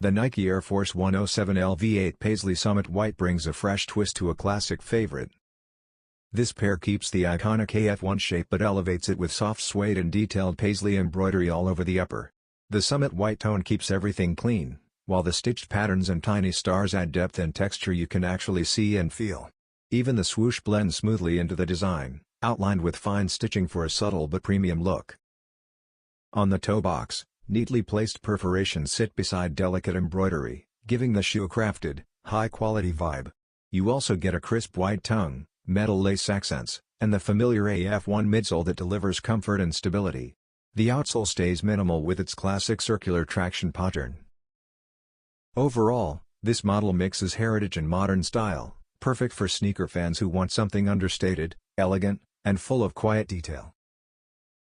The Nike Air Force 107 LV8 Paisley Summit White brings a fresh twist to a classic favorite. This pair keeps the iconic AF1 shape but elevates it with soft suede and detailed paisley embroidery all over the upper. The Summit White tone keeps everything clean, while the stitched patterns and tiny stars add depth and texture you can actually see and feel. Even the swoosh blends smoothly into the design, outlined with fine stitching for a subtle but premium look. On the toe box, neatly placed perforations sit beside delicate embroidery, giving the shoe a crafted, high-quality vibe. You also get a crisp white tongue, metal lace accents, and the familiar AF1 midsole that delivers comfort and stability. The outsole stays minimal with its classic circular traction pattern. Overall, this model mixes heritage and modern style, perfect for sneaker fans who want something understated, elegant, and full of quiet detail.